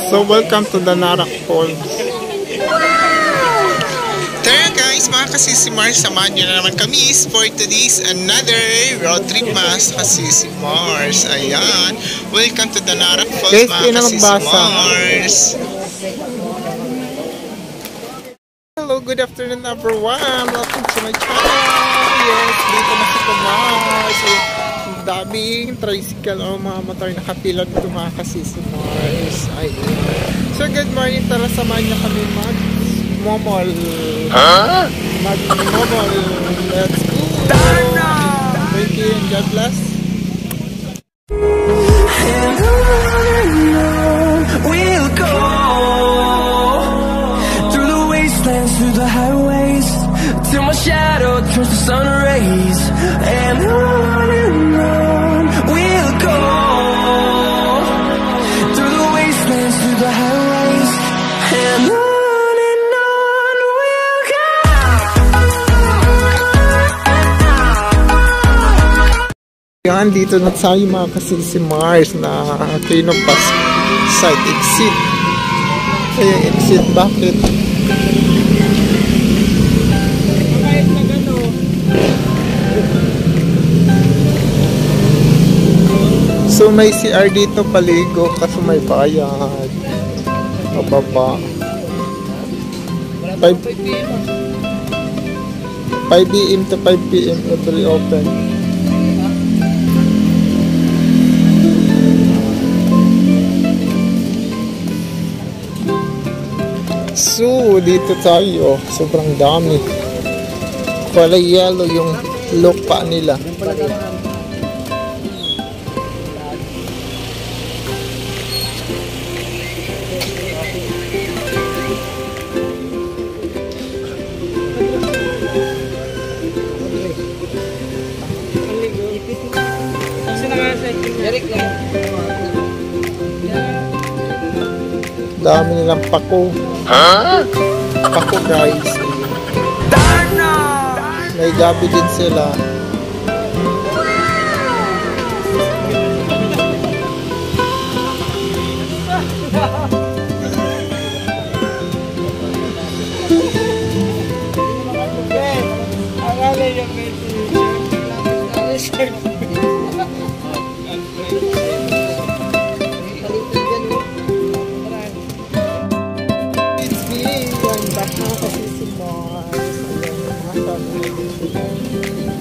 So welcome to the Narak Falls. Tara guys, mga kasisimar, samahan nyo na naman kami for today's another road trip mas kasisimars. Ayan, welcome to the Narak Falls, Guys, mga kasisimars. Hello, good afternoon everyone. Welcome to my channel. Yes, dito na si Kumars. Ang daming tricycle o mga motor nakapila dito mga kasisimars. So good morning, tara samahan nyo kami mag-momol. Mag-momol. Let's go. Thank you and God bless. And on we'll go, through the wastelands, through the highways, till my shadow turns to sun rays. And on we'll go, through the wastelands, through the highways, and on we'll go. Yan, dito na tayo mga kasisimars na Kinopas side exit. Kaya exit, bakit? So may CR dito paligo kasi may bayad. Mababa. 5 AM to 5 PM every open. So, dito tayo. Sobrang dami. Kulay yellow yung lupa nila. Dami nilang pako. Pako guys. May gabi din sila.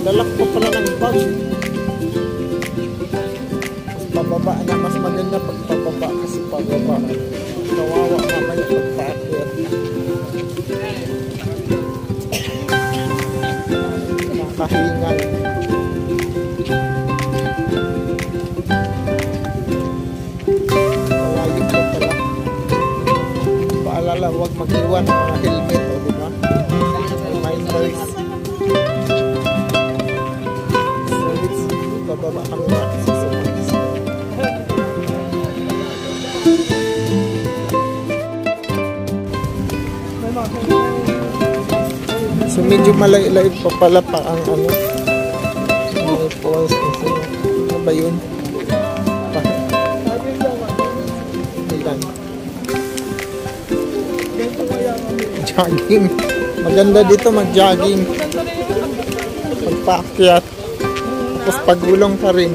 Lalak ko pala ng bag. Mas pababa na, mas maganda pag pababa kasi pababa. Kawawa mamaya pagpakit. Nakahingal. Kawagin ko pala. Paalala, huwag mag-iwan ng mga helmet, o diba? Reminders. Bababa kami mga kasisimars. So medyo malay-lay pa pala pa ang ano. May falls kasi. Ano ba yun? Ilan? Jogging. Maganda dito mag-jogging. Pagpaakyat. Tapos pagulong pa rin.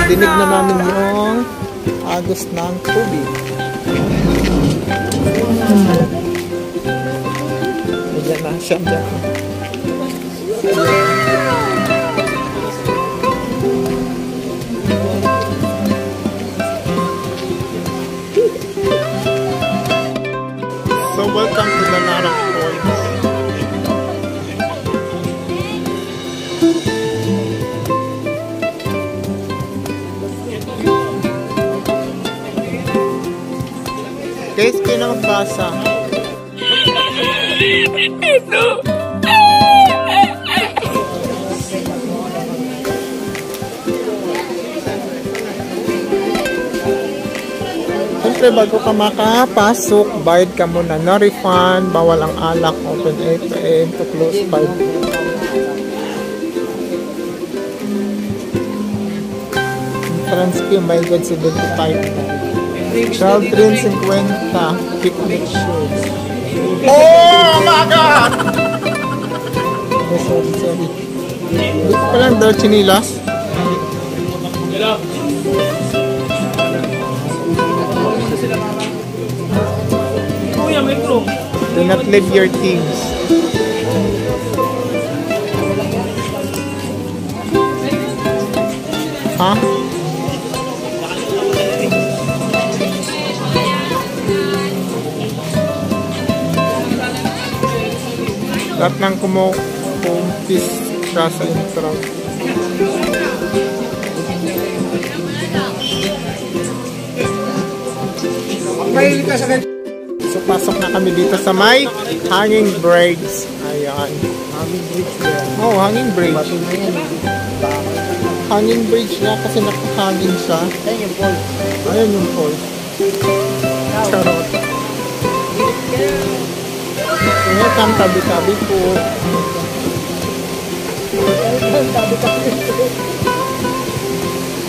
Dinig na namin yung agos ng tubig. Ayan na siya dyan. So welcome to the Narak Falls. Guys, pinakabasa. Siyempre, bago ka makapasok, bayad ka muna. No refund, bawal ang alak. Open 8 AM to close 5. entrance fee, oh my God, 75. Child train 50. Picnic shoes. Oh my God! Sorry. Dito pa lang daw chinilas. Do not leave your things. Ha? Lahat ng kumpis siya sa intro. So, pasok na kami dito sa may hanging bridge. Ayan. Hanging bridge yan. Oh, hanging bridge. Hanging bridge niya kasi nakahangin siya. Ayan yung pole. Ayan yung pole. Charot. Ayan, tam tabi-tabi po.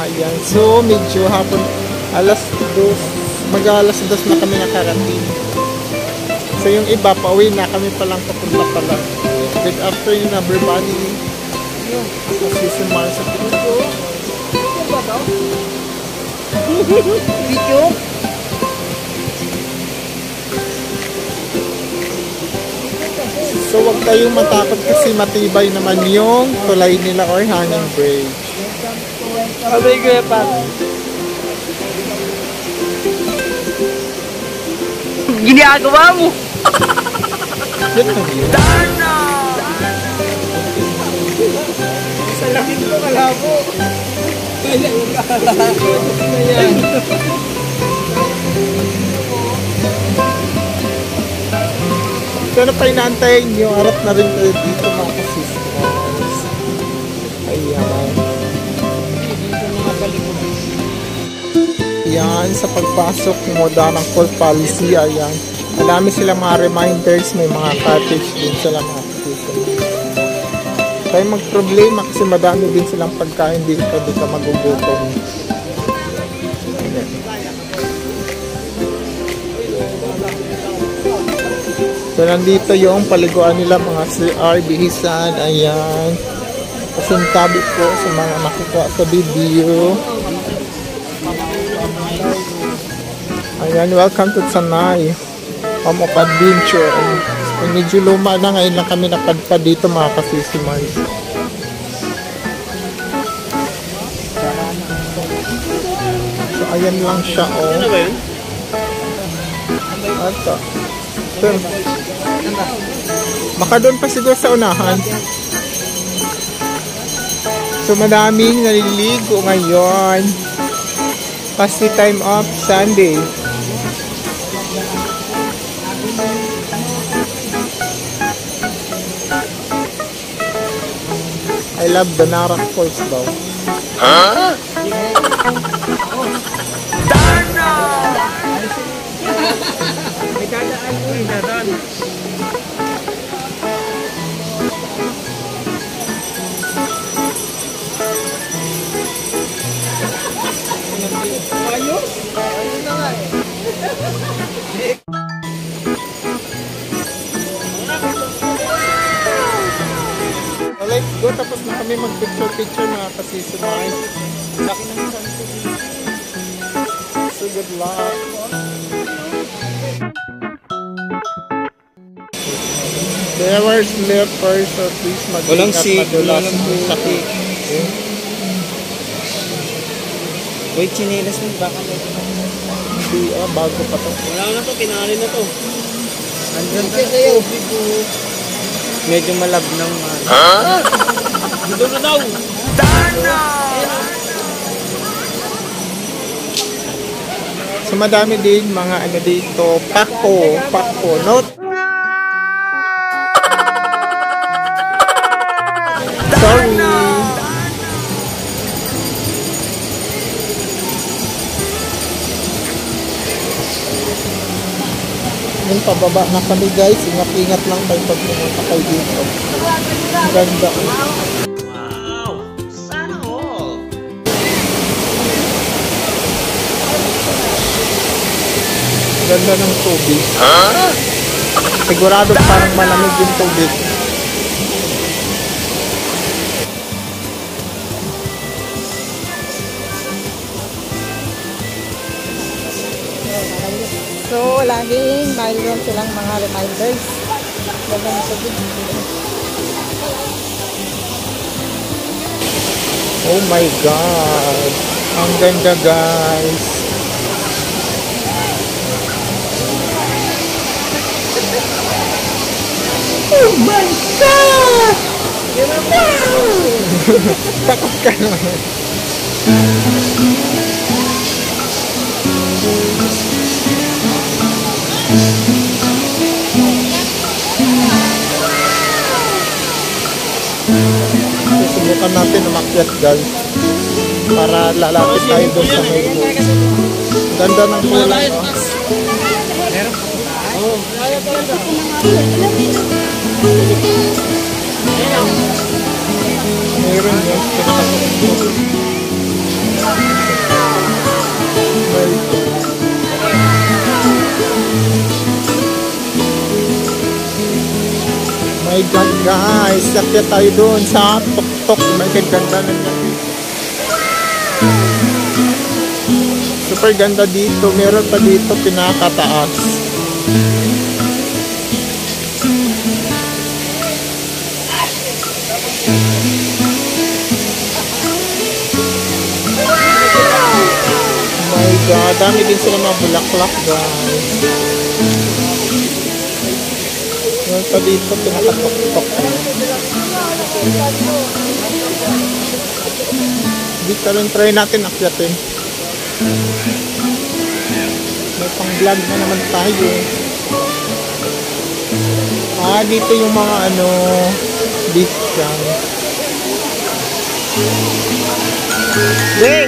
Ayan. So, medyo hapon. Mag-alas 2 na kami nakarating. So yung iba, pauwi na kami palang papunta pala. Good afternoon everybody. Kasi si Mars sa video. Video? So wag kayong matakot kasi matibay naman yung tulay nila or hanging bridge. Abay ko pa. Ginagawa mo! Yan na yun. Darna! Sa laking ko kalabo. So ano pa inaantayin nyo? Harap na rin kayo dito mga kasismos. Ayan. Yan, sa pagpasok mo ng call policy, ayan. Madami silang mga reminders, may mga cottage din sila mga kasismos. Kaya magproblema kasi madami din silang pagkain, di ka magugutom. Ayan. So nandito yung paliguan nila mga CR, bihisan, ayan. Kasintabi po sa mga nakukuha sa video. Ayan, welcome to Sanay, Home of Adventure. And medyo luma na, ngayon lang kami napadpad dito mga kasisimars. So ayan lang siya, oh. Ano ba yun? Ito. Baka doon pa siguro sa unahan. So madaming naliligo ngayon kasi time of Sunday. I love the Narak Falls daw. Huh? Darna! May dadaan ko yung dadaan. Ayos? Ayos na nga eh. Let's go, tapos na kami mag-picture mga kasisimay. Laki ng sunset. So good luck. There were slippers, so please mag-ingat madulas ng sakit. Wait, chinelas mo baka may Hindi, bago pa to. wala na to, kinalin na to. Andyan na sa'yo. Medyo malab ng dito na daw. Darna! So madami din mga ano dito, pako, not. Sorry. Yung pababa na kami guys, ingat-ingat lang kayo pag pumunta kayo dito. Ang ganda. Wow! Sana all! ganda ng tubig. Sigurado parang malamig yung tubig. So, laging mayroon silang mga reminders. Ganda ng tubig. Oh my God! Ang ganda, guys! Oh my God! Takot ka naman. Susubukan natin umakyat, guys, para lalapit tayo doon sa may pool. Ganda ng kulay, oh. Meron yun. My God, guys, lakya tayo doon sa tuktok. My God, ganda na yan. Super ganda dito. Meron pa dito pinakataas. My God, dami din sila mga bulaklak, guys. Meron pa dito pinakatuktok. Dito rin try natin akyatin. May pang vlog na naman tayo. Dito yung mga beach yan. Hey!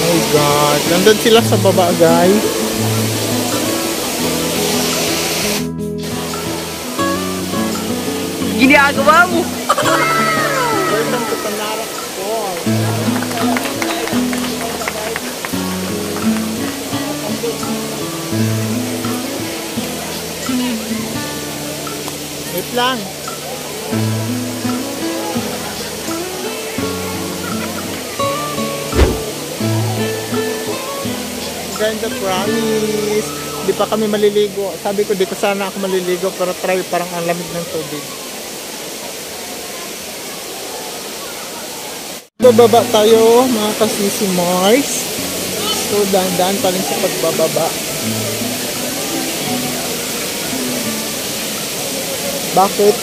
Oh God, nandun sila sa baba, guys. Ginagawa mo! Welcome to Panarak Falls. Wait lang. Ganda, promise. Di pa kami maliligo. Sabi ko dito sana ako maliligo, pero try, parang ang lamig ng tubig. Bababa tayo, mga kasisi Mars. So dahan-dahan pa rin sa pagbababa. Bakit?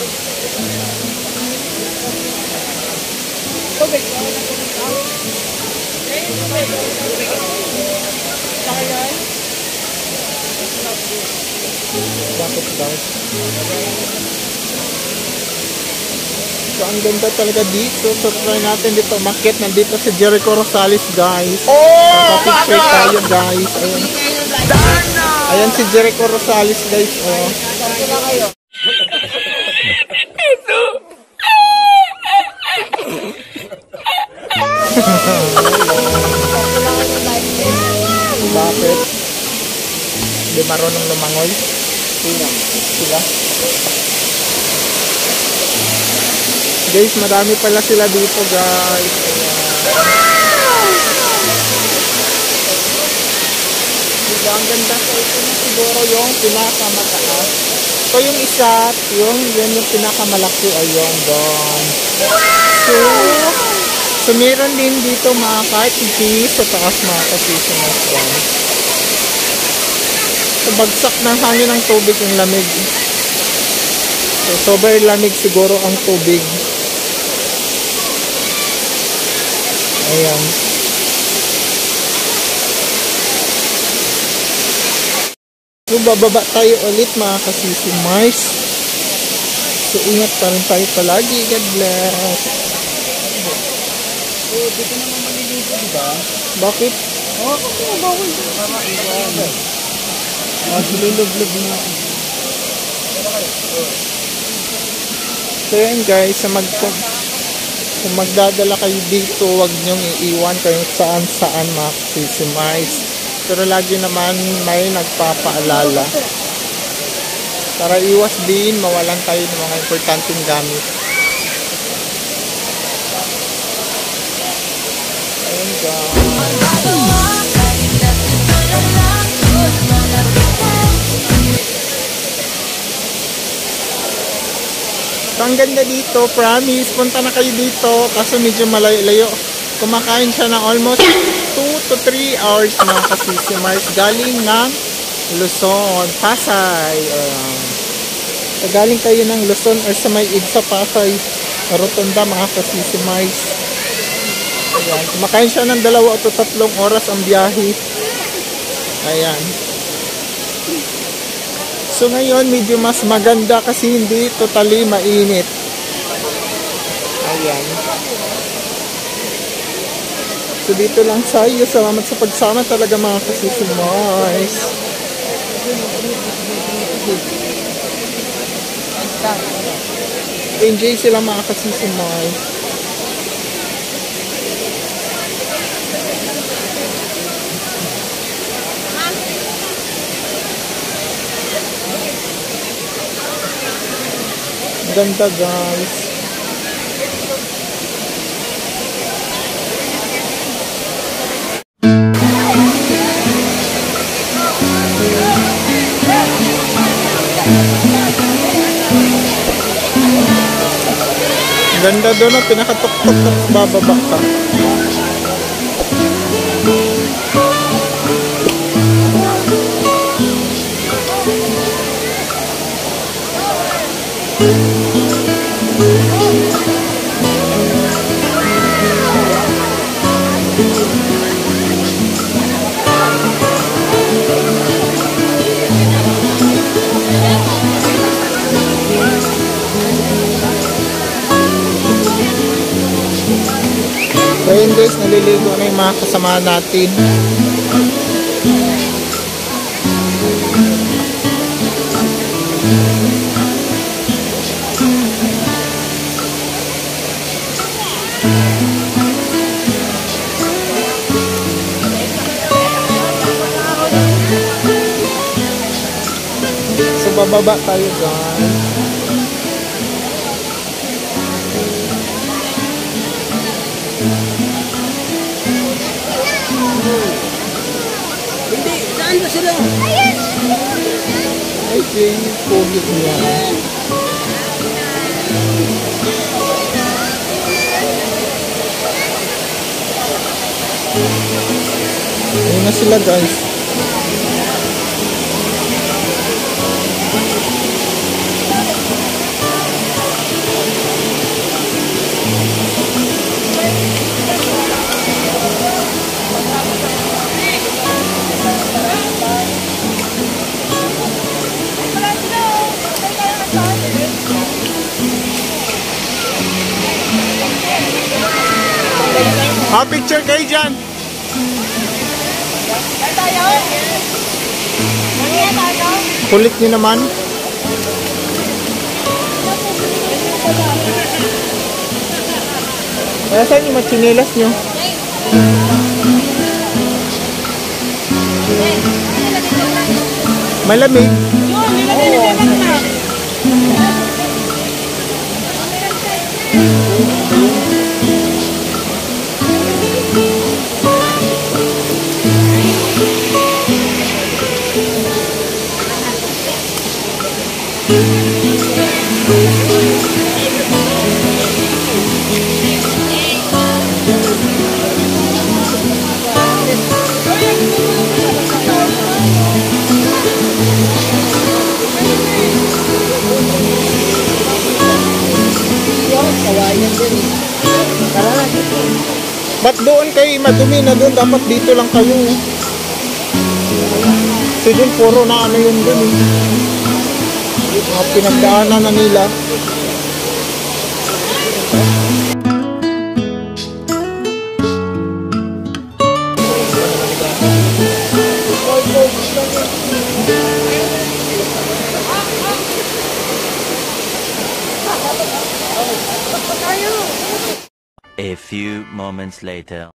Bakit daw? So ang ganda talaga dito. So try natin dito umakyat. Nandito si Jericho Rosales, guys. Papapicture tayo, guys. Ayan. Ayan si Jericho Rosales, guys. Bakit? Hindi marunong lumangoy? Sila? Guys, marami pala sila dito, guys. Diba, ang ganda. So, ito na siguro yung pinakamataas. So, yung isa, yun yung pinakamalaki. Ayun, doon. So, meron din dito mga cartridges sa taas, mga kasisi na doon. So, bagsak ng hangin ng tubig yung lamig. So, sobrang lamig siguro ang tubig. Ayan. So, bababa tayo ulit, mga kasisi Mars. So, ingat pa rin tayo palagi. God bless. So, dito naman maliligo, diba? Bakit? Kasi mabawal. Silulog-log na ako. So, yan guys, Kung magdadala kayo dito, huwag nyong iiwan kayo saan-saan mga kasisimays. Pero lagi naman may nagpapaalala. Para iwas din, mawalan tayo ng mga importanteng gamit. Ayun guys. So, ang ganda dito, promise, punta na kayo dito. Kaso medyo malayo-layo. Kumakain siya ng almost 2 to 3 hours mga kasisimars. Galing ng Luzon, Pasay. So, galing kayo ng Luzon or sa may Igsa, Pasay, Rotonda mga kasisimars. Ayan. Kumakain siya ng 2 o 3 oras ang biyahe. Ayan. So ngayon medyo mas maganda kasi hindi totally mainit. Ayan. So dito lang sa iyo. Salamat sa pagsama talaga mga kasisimays. Enjoy sila mga kasisimays. Ganda guys. Ganda doon ang pinakatuktok tapos bababa ka. Ayun guys, naliligo na yung mga kasama natin. So bababa tayo guys. Hindi, saan ba sila? I think, pogi niya. Ayun na sila guys. Picture kayo dyan. Kulit nyo naman. Kaya saan yung matsinilas nyo? Malamig. Ba't doon kayo madumi na doon? Dapat dito lang kayo. Kasi doon puro na ano yun doon eh. Mga pinagdaanan na nila. A few moments later.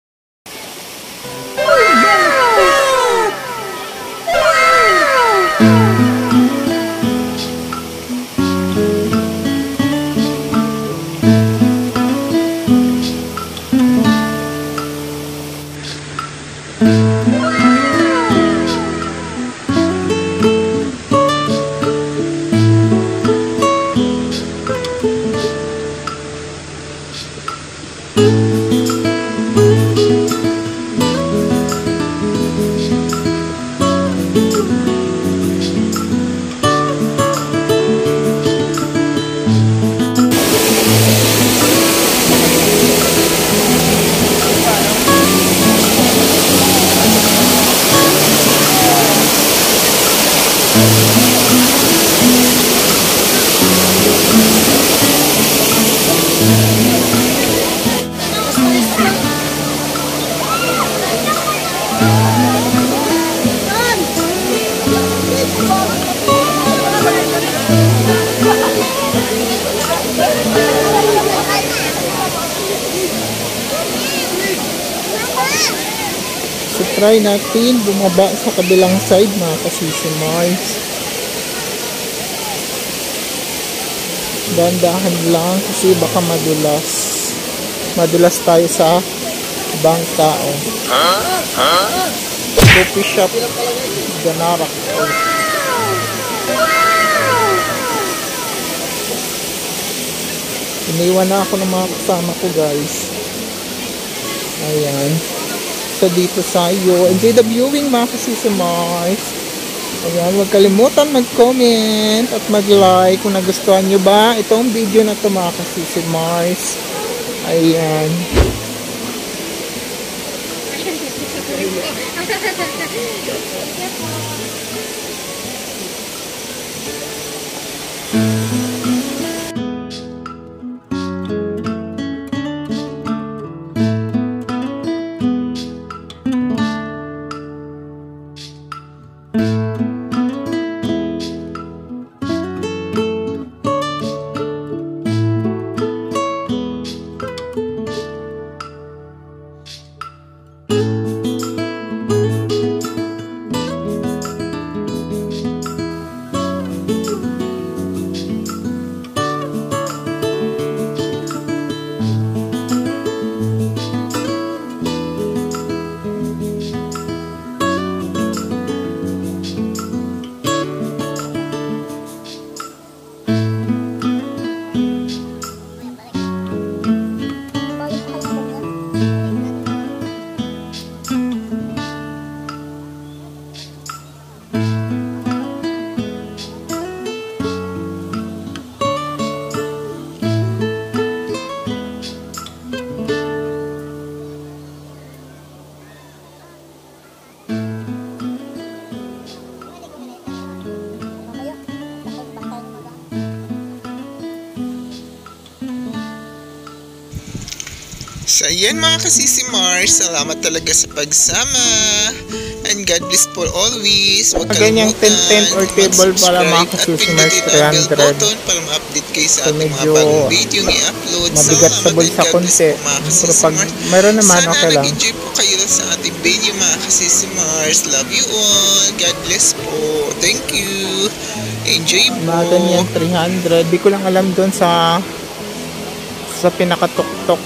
So try natin bumaba sa kabilang side mga kasisi Mars. Dahan-dahan lang kasi baka madulas. Madulas tayo sa bangka. Coffee shop Ganarak. Iniwan na ako ng mga kasama ko guys. Ayan. So dito sa iyo. Enjoy the viewing mga kasisi Mars. Ayan, huwag kalimutan mag-comment at mag-like kung nagustuhan nyo ba itong video na ito mga kasisi Mars. Ayan. So ayan mga kasisi Mars, salamat talaga sa pagsama. And God bless for always. Huwag Ganyang kalimutan tent or table para mga mag-subscribe kasisi at Mars pindutin ang bell 300. button para ma-update kayo sa So, ating mga medyo bagong video i-upload. mabigat sa Salamat bulsa and God bless konti. po mga Pero kasisi pag Mars. meron naman, Sana okay lang. nag-enjoy po kayo sa ating video mga kasisi Mars. Love you all. God bless po. Thank you. Enjoy po. Mga ganyan 300. Di ko lang alam doon sa pinakatuktok.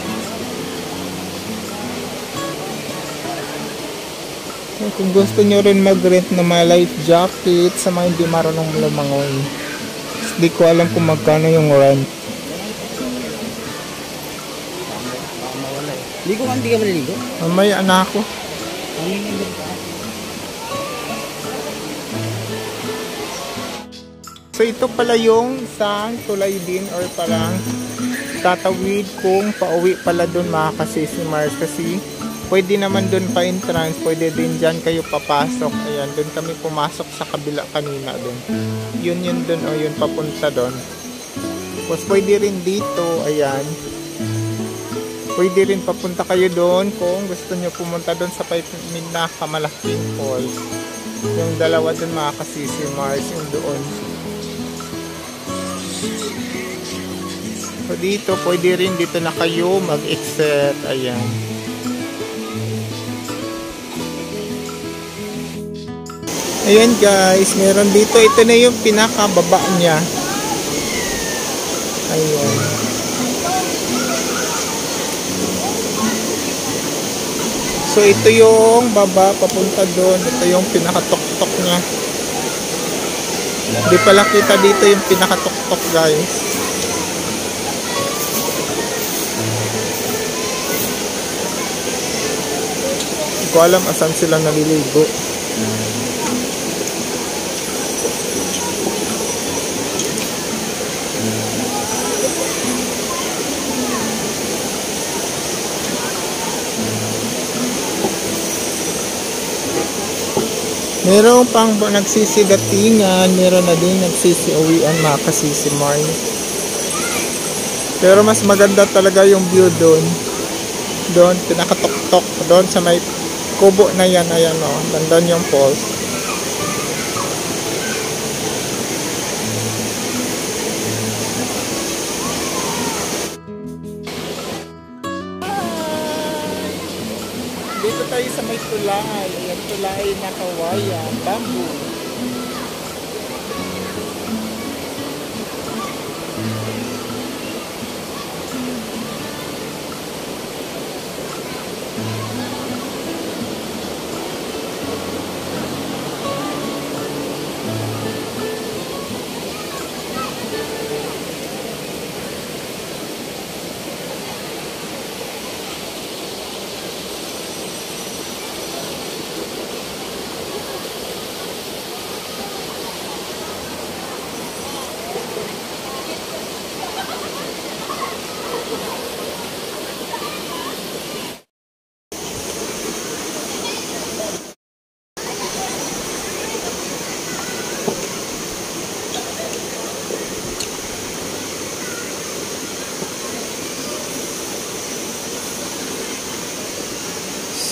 Kung gusto nyo rin mag-rent na mga life jacket sa mga hindi marunong lumangoy. Di ko alam kung magkano yung rent. Ligo ka, hindi ka maliligo? May anak ko. So ito pala yung isang tulay din or parang tatawid kung pauwi pala dun mga kasisi Mars, kasi pwede naman dun pa entrance, pwede din dyan kayo papasok. Ayan, dun kami pumasok sa kabila kanina dun. Yun dun o yun papunta dun. Tapos pwede rin dito, ayan. Pwede rin papunta kayo dun kung gusto nyo pumunta dun sa pinakamalaking falls. Yung dalawa dun mga kasisi Mars, yung doon. So dito, pwede rin dito na kayo mag-exit. Ayan. Ayan guys, meron dito. Ito na yung pinakababa niya. Ayan. So ito yung baba papunta doon. Ito yung pinakatok-tok niya. Hindi pala kita dito yung pinakatok-tok guys. Hindi ko alam asan sila naliligo. Meron pang nagsisidatingan, meron na din nagsisiuwian mga kasisimay. Pero mas maganda talaga yung view doon. Doon, pinakatok-tok. Doon sa may kubo na yan, ayan o. Dandan yung falls. Dito tayo sa may tulay. Ayan, tulay na kawayan, bamboo.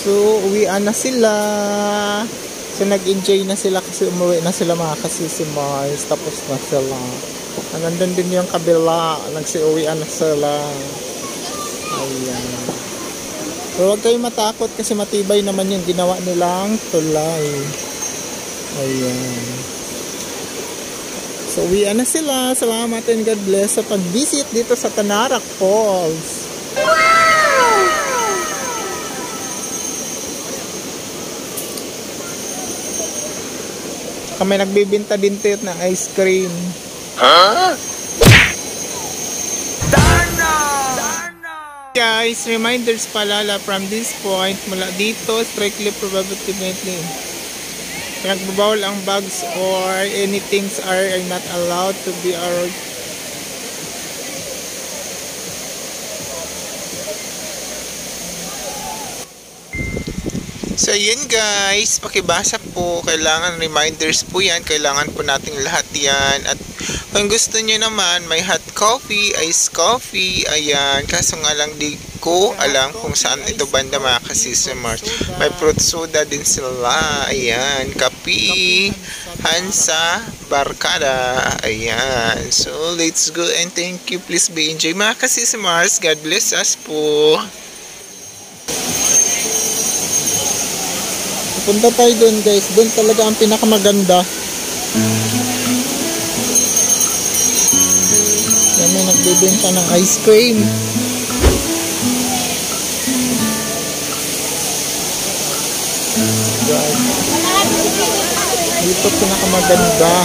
So, uwian na sila. So, nag-enjoy na sila kasi umuwi na sila mga kasisimars. Tapos na sila. Nandun din yung kabila. Nagsi-uwian na sila. Ayan. So, huwag kayong matakot kasi matibay naman yung ginawa nilang tulay. Ayan. So, uwian na sila. Salamat and God bless sa pag-visit dito sa Tanarak Falls. Kami nagbibinta din tayo ng ice cream. Huh? Guys, reminders paalala from this point, mula dito, strictly prohibited. Nagbabawal ang bags or anything are not allowed to be around. So yun guys, pakibasa po, kailangan reminders po yan, kailangan po nating lahat yan. At kung gusto nyo naman, may hot coffee, iced coffee, ayan, kaso nga lang di ko alam kung saan ito banda mga kasisimars. May fruit soda din sila, ayan, kape, Hansa, Barkada, ayan. So let's go and thank you, please be enjoy mga kasisimars, God bless us po. Punta tayo doon guys, doon talaga ang pinakamaganda. Yan, may nagbibenta ng ice cream. Guys, dito pinakamaganda.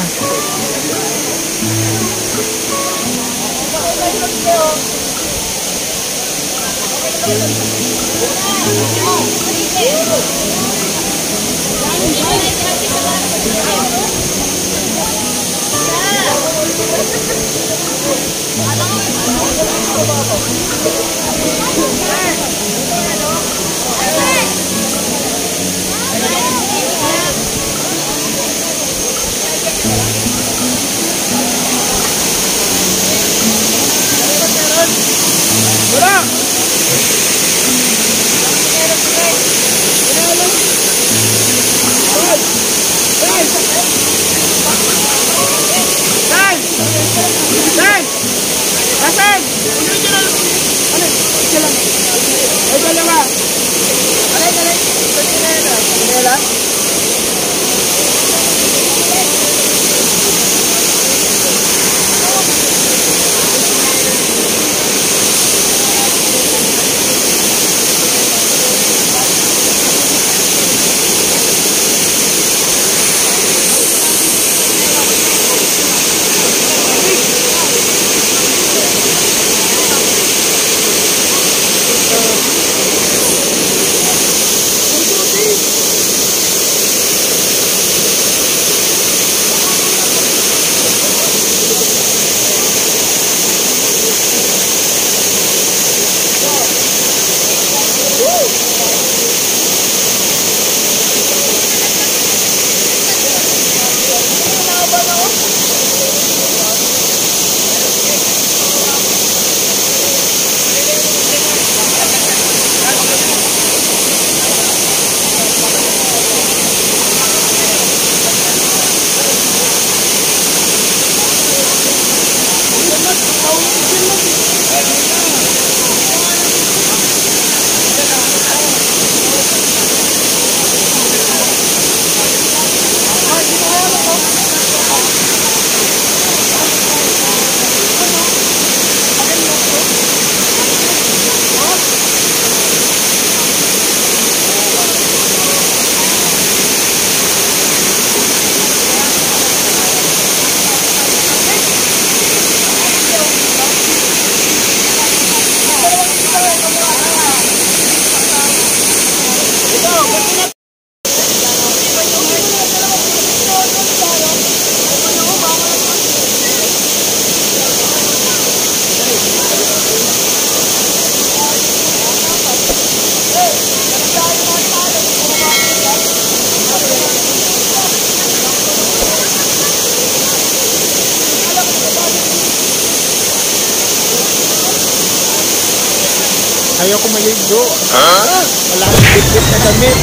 Ayaw ko maligo. Wala akong bitbit na damit.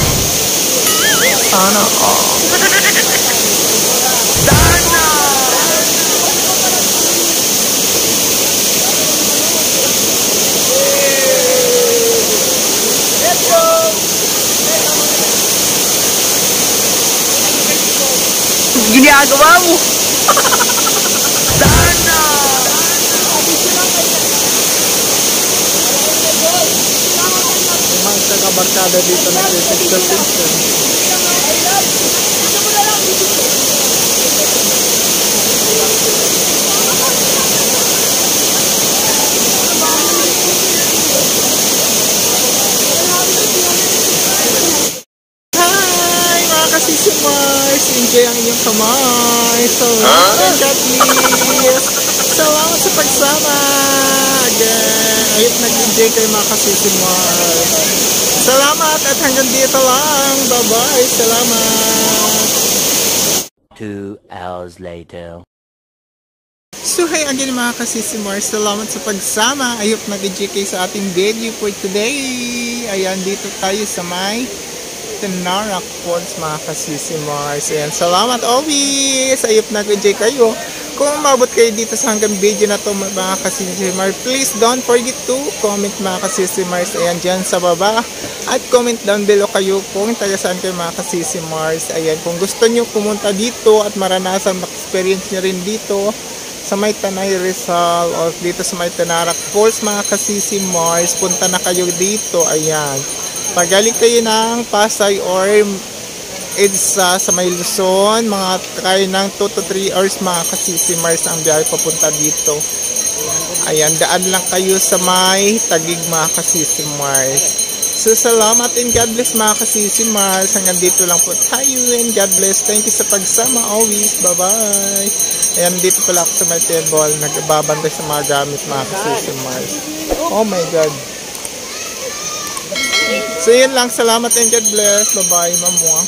Sana Ginagawa mo! mga kakabarkada dito na picture. Hi mga kasisimars! Enjoy ang inyong kamay. Salamat God bless. Salamat sa pagsama. Again, ayot nag-enjoy kayo mga kasisimars. Salamat at hanggang dito lang. Bye-bye. Salamat. 2 hours later. So hey again mga kasisimars, salamat sa pagsama. Ayok nag-enjoy kayo sa ating video for today. Ayan, dito tayo sa may Tinarak Falls mga kasisimars. Ayan, salamat always. Ayok nag-enjoy kayo. Kung umabot kayo dito sa hanggang video na to mga kasisimars, please don't forget to comment mga kasisimars. Ayan, dyan sa baba. At comment down below kayo kung taga saan kayo mga kasisimars. Ayan, kung gusto nyo pumunta dito at maranasan, experience nyo rin dito sa may Tanay Rizal o dito sa may Tinarak Falls mga kasisimars, punta na kayo dito. Ayan, pag galing kayo ng Pasay or EDSA sa may Luzon, mga kayo ng 2 to 3 hours mga kasisimars ang biyahe papunta dito. Ayan, daan lang kayo sa may Taguig mga kasisimars. So salamat and God bless mga kasisimars. Hanggang dito lang po tayo and God bless. Thank you sa pagsama always. Bye bye. Ayan, dito pala ako sa may table, nagbabantay sa mga gamit mga kasisimars. Oh my God. So yun lang, salamat and God bless. Bye bye, mamwa.